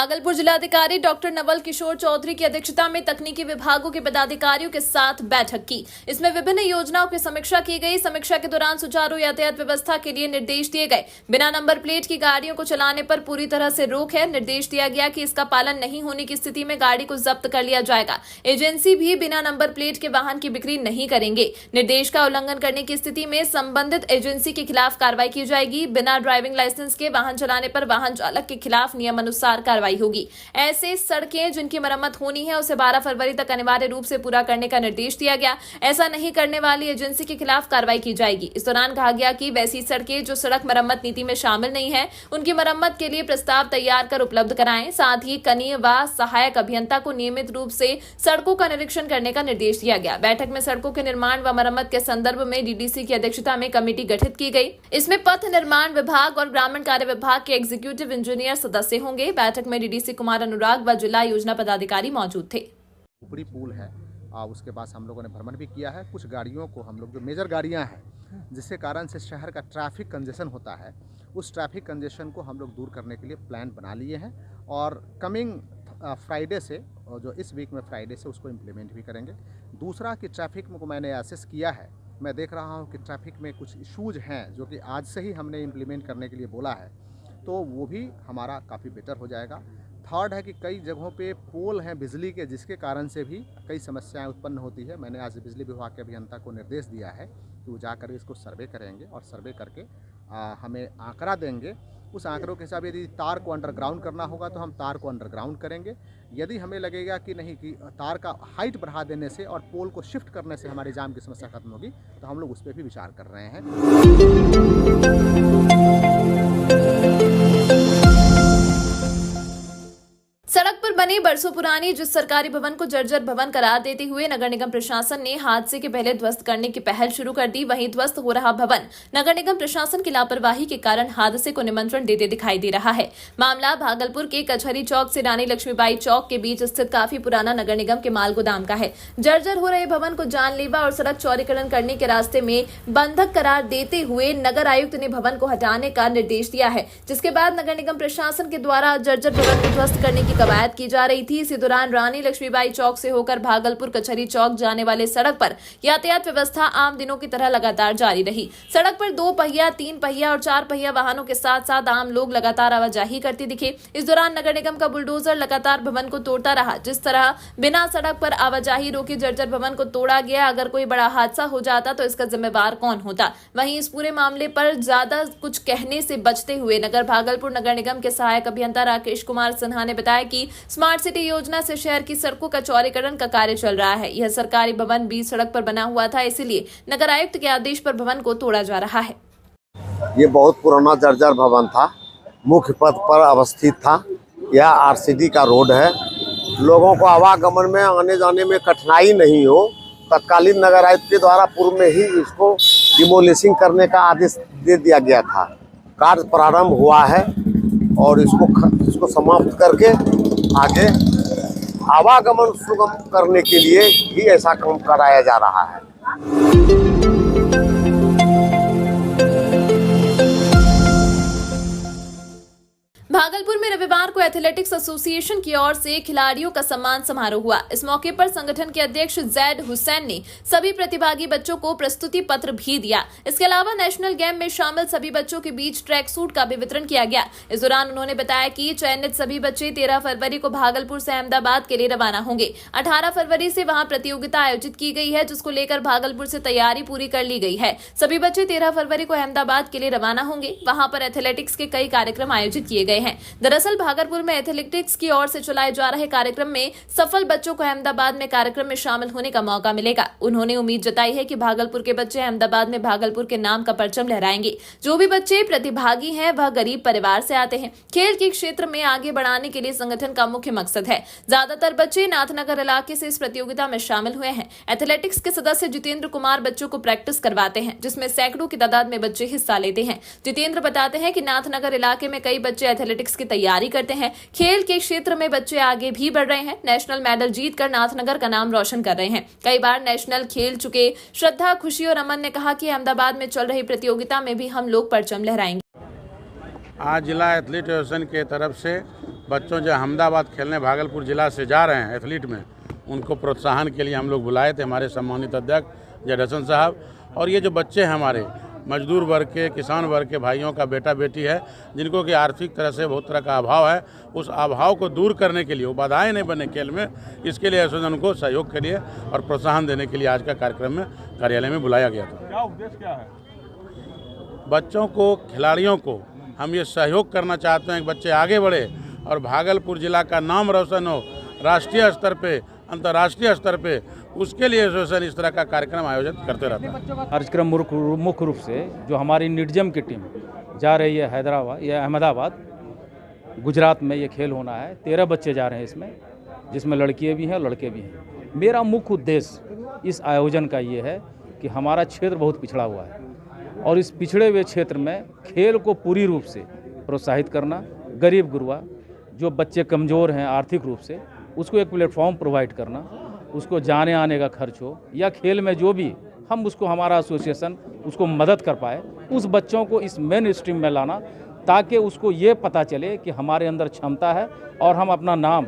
भागलपुर जिलाधिकारी डॉक्टर नवल किशोर चौधरी की अध्यक्षता में तकनीकी विभागों के पदाधिकारियों के साथ बैठक की। इसमें विभिन्न योजनाओं की समीक्षा की गई। समीक्षा के दौरान सुचारू यातायात व्यवस्था के लिए निर्देश दिए गए। बिना नंबर प्लेट की गाड़ियों को चलाने पर पूरी तरह से रोक है। निर्देश दिया गया कि इसका पालन नहीं होने की स्थिति में गाड़ी को जब्त कर लिया जाएगा। एजेंसी भी बिना नंबर प्लेट के वाहन की बिक्री नहीं करेंगे। निर्देश का उल्लंघन करने की स्थिति में संबंधित एजेंसी के खिलाफ कार्रवाई की जाएगी। बिना ड्राइविंग लाइसेंस के वाहन चलाने पर वाहन चालक के खिलाफ नियमानुसार कार्रवाई होगी। ऐसे सड़कें जिनकी मरम्मत होनी है उसे 12 फरवरी तक अनिवार्य रूप से पूरा करने का निर्देश दिया गया। ऐसा नहीं करने वाली एजेंसी के खिलाफ कार्रवाई की जाएगी। इस दौरान कहा गया कि वैसी सड़कें जो सड़क मरम्मत नीति में शामिल नहीं है उनकी मरम्मत के लिए प्रस्ताव तैयार कर उपलब्ध कराएं। साथ ही कनीय व सहायक अभियंता को नियमित रूप से सड़कों का निरीक्षण करने का निर्देश दिया गया। बैठक में सड़कों के निर्माण व मरम्मत के संदर्भ में डीडीसी की अध्यक्षता में कमेटी गठित की गई। इसमें पथ निर्माण विभाग और ग्रामीण कार्य विभाग के एग्जीक्यूटिव इंजीनियर सदस्य होंगे। बैठक में डीडीसी कुमार अनुराग व जिला योजना पदाधिकारी मौजूद थे। ऊपरी पुल है उसके पास हम लोगों ने भ्रमण भी किया है। कुछ गाड़ियों को हम लोग जो मेजर गाड़ियां हैं जिसके कारण से शहर का ट्रैफिक कंजेशन होता है, उस ट्रैफिक कंजेशन को हम लोग दूर करने के लिए प्लान बना लिए हैं और कमिंग फ्राइडे से, और जो इस वीक में फ्राइडे से उसको इम्प्लीमेंट भी करेंगे। दूसरा कि ट्रैफिक को मैंने एसेस किया है, मैं देख रहा हूँ कि ट्रैफिक में कुछ इशूज़ हैं जो कि आज से ही हमने इम्प्लीमेंट करने के लिए बोला है, तो वो भी हमारा काफ़ी बेटर हो जाएगा। थर्ड है कि कई जगहों पे पोल हैं बिजली के जिसके कारण से भी कई समस्याएं उत्पन्न होती है। मैंने आज बिजली विभाग के अभियंता को निर्देश दिया है कि वो जाकर इसको सर्वे करेंगे और सर्वे करके हमें आंकड़ा देंगे। उस आंकड़ों के हिसाब यदि तार को अंडरग्राउंड करना होगा तो हम तार को अंडरग्राउंड करेंगे। यदि हमें लगेगा कि नहीं कि तार का हाइट बढ़ा देने से और पोल को शिफ्ट करने से हमारी जाम की समस्या खत्म होगी तो हम लोग उस पर भी विचार कर रहे हैं। सड़क पर बने बरसों पुरानी जिस सरकारी भवन को जर्जर भवन करार देते हुए नगर निगम प्रशासन ने हादसे के पहले ध्वस्त करने की पहल शुरू कर दी, वहीं ध्वस्त हो रहा भवन नगर निगम प्रशासन की लापरवाही के कारण हादसे को निमंत्रण देते दिखाई दे रहा है। मामला भागलपुर के कचहरी चौक से रानी लक्ष्मीबाई चौक के बीच स्थित काफी पुराना नगर निगम के माल गोदाम का है। जर्जर हो रहे भवन को जानलेवा और सड़क चौड़ीकरण करने के रास्ते में बंधक करार देते हुए नगर आयुक्त ने भवन को हटाने का निर्देश दिया है, जिसके बाद नगर निगम प्रशासन के द्वारा जर्जर भवन को ध्वस्त करने की कवायद की जा रही थी। इसी दौरान रानी लक्ष्मीबाई चौक से होकर भागलपुर कचहरी चौक जाने वाले सड़क पर यातायात व्यवस्था आम दिनों की तरह लगातार जारी रही। सड़क पर 2 पहिया, 3 पहिया और 4 पहिया वाहनों के साथ साथ आम लोग लगातार आवाजाही करते दिखे। इस दौरान नगर निगम का बुलडोजर लगातार भवन को तोड़ता रहा। जिस तरह बिना सड़क पर आवाजाही रोके जर्जर भवन को तोड़ा गया, अगर कोई बड़ा हादसा हो जाता तो इसका जिम्मेवार कौन होता। वहीं इस पूरे मामले पर ज्यादा कुछ कहने से बचते हुए नगर भागलपुर नगर निगम के सहायक अभियंता राकेश कुमार सिन्हा ने बताया कि स्मार्ट सिटी योजना से शहर की सड़कों का चौड़ीकरण का कार्य चल रहा है। यह सरकारी भवन बीच सड़क पर बना हुआ था, इसलिए नगर आयुक्त के आदेश पर भवन को तोड़ा जा रहा है। ये बहुत पुराना जर्जर भवन था, मुख्य पथ पर अवस्थित था। यह आरसीडी का रोड है, लोगों को आवागमन में आने जाने में कठिनाई नहीं हो, तत्कालीन नगर आयुक्त के द्वारा पूर्व में ही इसको डिमोलिशिंग करने का आदेश दे दिया गया था। कार्य प्रारंभ हुआ है और इसको समाप्त करके आगे आवागमन सुगम करने के लिए ही ऐसा काम कराया जा रहा है। भागलपुर में रविवार को एथलेटिक्स एसोसिएशन की ओर से खिलाड़ियों का सम्मान समारोह हुआ। इस मौके पर संगठन के अध्यक्ष जैद हुसैन ने सभी प्रतिभागी बच्चों को प्रस्तुति पत्र भी दिया। इसके अलावा नेशनल गेम में शामिल सभी बच्चों के बीच ट्रैक सूट का भी वितरण किया गया। इस दौरान उन्होंने बताया कि चयनित सभी बच्चे 13 फरवरी को भागलपुर से अहमदाबाद के लिए रवाना होंगे। 18 फरवरी से वहां प्रतियोगिता आयोजित की गई है, जिसको लेकर भागलपुर से तैयारी पूरी कर ली गई है। सभी बच्चे 13 फरवरी को अहमदाबाद के लिए रवाना होंगे। वहां पर एथलेटिक्स के कई कार्यक्रम आयोजित किए गए हैं। दरअसल भागलपुर में एथलेटिक्स की ओर से चलाए जा रहे कार्यक्रम में सफल बच्चों को अहमदाबाद में कार्यक्रम में शामिल होने का मौका मिलेगा। उन्होंने उम्मीद जताई है कि भागलपुर के बच्चे अहमदाबाद में भागलपुर के नाम का परचम लहराएंगे। जो भी बच्चे प्रतिभागी हैं वह गरीब परिवार से आते हैं। खेल के क्षेत्र में आगे बढ़ाने के लिए संगठन का मुख्य मकसद है। ज्यादातर बच्चे नाथनगर इलाके से इस प्रतियोगिता में शामिल हुए हैं। एथलेटिक्स के सदस्य जितेंद्र कुमार बच्चों को प्रैक्टिस करवाते हैं, जिसमें सैकड़ों की तादाद में बच्चे हिस्सा लेते हैं। जितेंद्र बताते हैं कि नाथनगर इलाके में कई बच्चे एथलेटिक्स की तैयारी करते हैं। खेल के क्षेत्र में बच्चे आगे भी बढ़ रहे हैं। नेशनल मेडल जीतकर नाथनगर का नाम रोशन कर रहे हैं। कई बार नेशनल खेल चुके श्रद्धा, खुशी और अमन ने कहा कि अहमदाबाद में चल रही प्रतियोगिता में भी हम लोग परचम लहराएंगे। आज जिला एथलीट एसोसिएशन के तरफ से बच्चों जो अहमदाबाद खेलने भागलपुर जिला से जा रहे हैं एथलीट में, उनको प्रोत्साहन के लिए हम लोग बुलाए थे, हमारे सम्मानित अध्यक्ष जयदर्शन साहब। और ये जो बच्चे हैं हमारे मजदूर वर्ग के, किसान वर्ग के भाइयों का बेटा बेटी है, जिनको कि आर्थिक तरह से बहुत तरह का अभाव है, उस अभाव को दूर करने के लिए, वो बाधाएं नहीं बने खेल में, इसके लिए एसोसिएशन को सहयोग के लिए और प्रोत्साहन देने के लिए आज का कार्यक्रम में कार्यालय में बुलाया गया था। क्या उद्देश्य क्या है? बच्चों को, खिलाड़ियों को हम ये सहयोग करना चाहते हैं कि बच्चे आगे बढ़े और भागलपुर जिला का नाम रोशन हो राष्ट्रीय स्तर पे, अंतर्राष्ट्रीय स्तर पे, उसके लिए एसोसिएशन इस तरह का कार्यक्रम आयोजित करते रहता है। कार्यक्रम मुख्य रूप से जो हमारी निडजम की टीम जा रही है हैदराबाद या अहमदाबाद, गुजरात में ये खेल होना है। 13 बच्चे जा रहे हैं इसमें, जिसमें लड़कियाँ भी हैं लड़के भी हैं। मेरा मुख्य उद्देश्य इस आयोजन का ये है कि हमारा क्षेत्र बहुत पिछड़ा हुआ है और इस पिछड़े हुए क्षेत्र में खेल को पूरी रूप से प्रोत्साहित करना, गरीब गुरबा जो बच्चे कमज़ोर हैं आर्थिक रूप से, उसको एक प्लेटफॉर्म प्रोवाइड करना, उसको जाने आने का खर्च हो या खेल में जो भी हम उसको, हमारा एसोसिएशन उसको मदद कर पाए, उस बच्चों को इस मेन स्ट्रीम में लाना, ताकि उसको ये पता चले कि हमारे अंदर क्षमता है और हम अपना नाम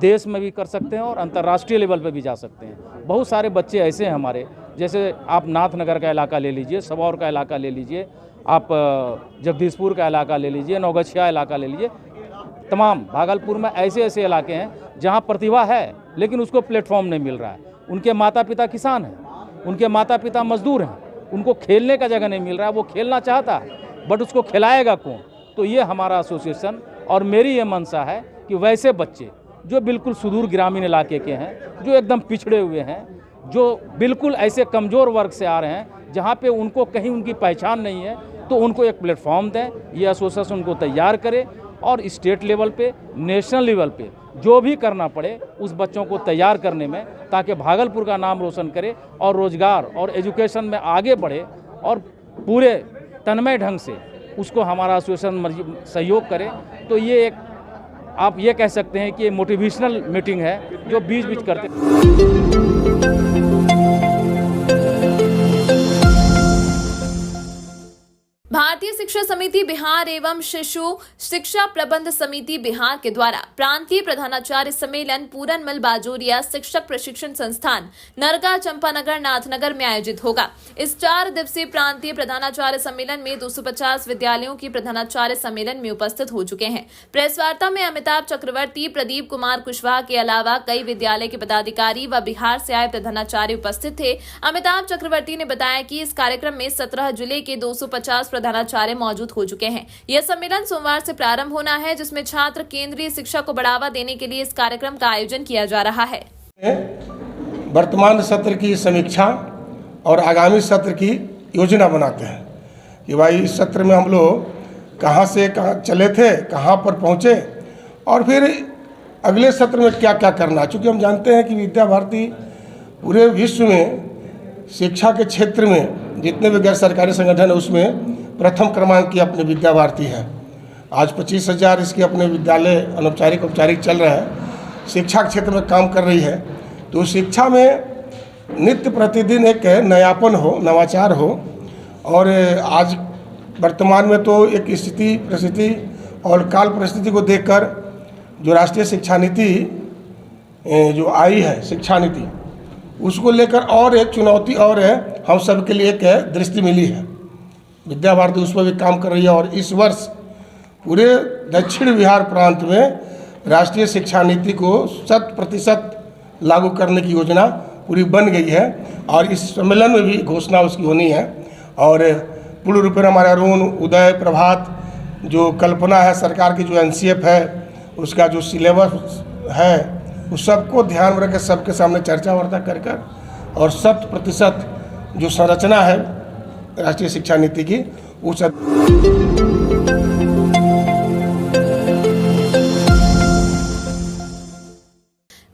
देश में भी कर सकते हैं और अंतर्राष्ट्रीय लेवल पे भी जा सकते हैं। बहुत सारे बच्चे ऐसे हैं हमारे, जैसे आप नाथनगर का इलाका ले लीजिए, सबौर का इलाका ले लीजिए, आप जगदीशपुर का इलाका ले लीजिए, नौगछिया इलाका ले लीजिए, तमाम भागलपुर में ऐसे ऐसे इलाके हैं जहां प्रतिभा है लेकिन उसको प्लेटफॉर्म नहीं मिल रहा है। उनके माता पिता किसान हैं, उनके माता पिता मजदूर हैं, उनको खेलने का जगह नहीं मिल रहा है। वो खेलना चाहता है बट उसको खिलाएगा कौन? तो ये हमारा एसोसिएशन और मेरी ये मंशा है कि वैसे बच्चे जो बिल्कुल सुदूर ग्रामीण इलाके के हैं, जो एकदम पिछड़े हुए हैं, जो बिल्कुल ऐसे कमज़ोर वर्ग से आ रहे हैं जहाँ पे उनको कहीं उनकी पहचान नहीं है, तो उनको एक प्लेटफॉर्म दें। ये एसोसिएशन उनको तैयार करे और स्टेट लेवल पे, नेशनल लेवल पे जो भी करना पड़े उस बच्चों को तैयार करने में, ताकि भागलपुर का नाम रोशन करे और रोज़गार और एजुकेशन में आगे बढ़े और पूरे तन्मय ढंग से उसको हमारा एसोसिएशन सहयोग करे। तो ये एक, आप ये कह सकते हैं कि ये मोटिवेशनल मीटिंग है जो बीच बीच करते। भारतीय शिक्षा समिति बिहार एवं शिशु शिक्षा प्रबंध समिति बिहार के द्वारा प्रांतीय प्रधानाचार्य सम्मेलन पूरनमल बाजोरिया शिक्षक प्रशिक्षण संस्थान नरगा चंपानगर नाथनगर में आयोजित होगा। इस 4 दिवसीय प्रांतीय प्रधानाचार्य सम्मेलन में 250 विद्यालयों की प्रधानाचार्य सम्मेलन में उपस्थित हो चुके हैं। प्रेस वार्ता में अमिताभ चक्रवर्ती, प्रदीप कुमार कुशवाहा के अलावा कई विद्यालय के पदाधिकारी व बिहार से आए प्रधानाचार्य उपस्थित थे। अमिताभ चक्रवर्ती ने बताया कि इस कार्यक्रम में 17 जिले के 250 प्रधानाचार्य मौजूद हो चुके हैं। यह सम्मेलन सोमवार से प्रारंभ होना है, जिसमें छात्र केंद्रीय शिक्षा को बढ़ावा देने के लिए इस कार्यक्रम का आयोजन किया जा रहा है। वर्तमान सत्र की समीक्षा और आगामी सत्र की योजना बनाते हैं कि भाई इस सत्र में हम लोग कहां से कहां चले थे, कहां पर पहुंचे और फिर अगले सत्र में क्या क्या करना। चूँकि हम जानते हैं कि विद्या भारती पूरे विश्व में शिक्षा के क्षेत्र में जितने भी गैर सरकारी संगठन है उसमें प्रथम क्रमांक की अपनी विद्या भारती है। आज 25,000 इसके अपने विद्यालय अनौपचारिक औपचारिक चल रहा है, शिक्षा क्षेत्र में काम कर रही है। तो शिक्षा में नित्य प्रतिदिन एक नयापन हो, नवाचार हो। और आज वर्तमान में तो एक स्थिति परिस्थिति और काल परिस्थिति को देखकर जो राष्ट्रीय शिक्षा नीति जो आई है, शिक्षा नीति, उसको लेकर और एक चुनौती और है, हम सब के लिए एक दृष्टि मिली है। विद्या भारती उस पर भी काम कर रही है और इस वर्ष पूरे दक्षिण बिहार प्रांत में राष्ट्रीय शिक्षा नीति को 100% लागू करने की योजना पूरी बन गई है और इस सम्मेलन में भी घोषणा उसकी होनी है। और पूर्ण रूप में हमारा अरुण, उदय, प्रभात, जो कल्पना है सरकार की, जो NCF है, उसका जो सिलेबस है, उस सबको ध्यान में रखकर सबके सामने चर्चा वर्ता कर और 100% जो संरचना है राष्ट्रीय शिक्षा नीति की उस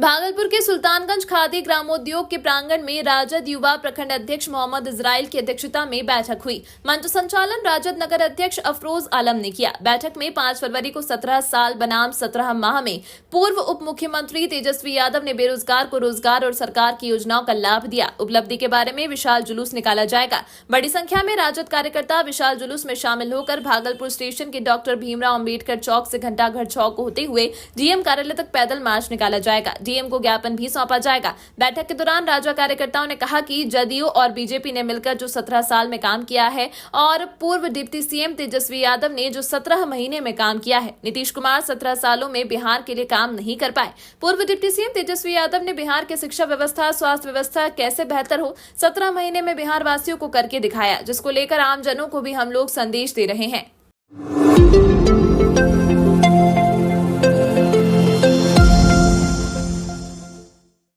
भागलपुर के सुल्तानगंज खादी ग्रामोद्योग के प्रांगण में राजद युवा प्रखंड अध्यक्ष मोहम्मद इजराइल की अध्यक्षता में बैठक हुई। मंच संचालन राजद नगर अध्यक्ष अफरोज आलम ने किया। बैठक में 5 फरवरी को 17 साल बनाम 17 माह में पूर्व उप मुख्यमंत्री तेजस्वी यादव ने बेरोजगार को रोजगार और सरकार की योजनाओं का लाभ दिया। उपलब्धि के बारे में विशाल जुलूस निकाला जाएगा। बड़ी संख्या में राजद कार्यकर्ता विशाल जुलूस में शामिल होकर भागलपुर स्टेशन के डॉक्टर भीमराव अंबेडकर चौक से घंटाघर चौक होते हुए डीएम कार्यालय तक पैदल मार्च निकाला जाएगा। डीएम को ज्ञापन भी सौंपा जाएगा। बैठक के दौरान राजा कार्यकर्ताओं ने कहा कि जदयू और बीजेपी ने मिलकर जो 17 साल में काम किया है और पूर्व डिप्टी सीएम तेजस्वी यादव ने जो 17 महीने में काम किया है। नीतीश कुमार 17 सालों में बिहार के लिए काम नहीं कर पाए। पूर्व डिप्टी सीएम तेजस्वी यादव ने बिहार की शिक्षा व्यवस्था, स्वास्थ्य व्यवस्था कैसे बेहतर हो 17 महीने में बिहार वासियों को करके दिखाया, जिसको लेकर आमजनों को भी हम लोग संदेश दे रहे हैं।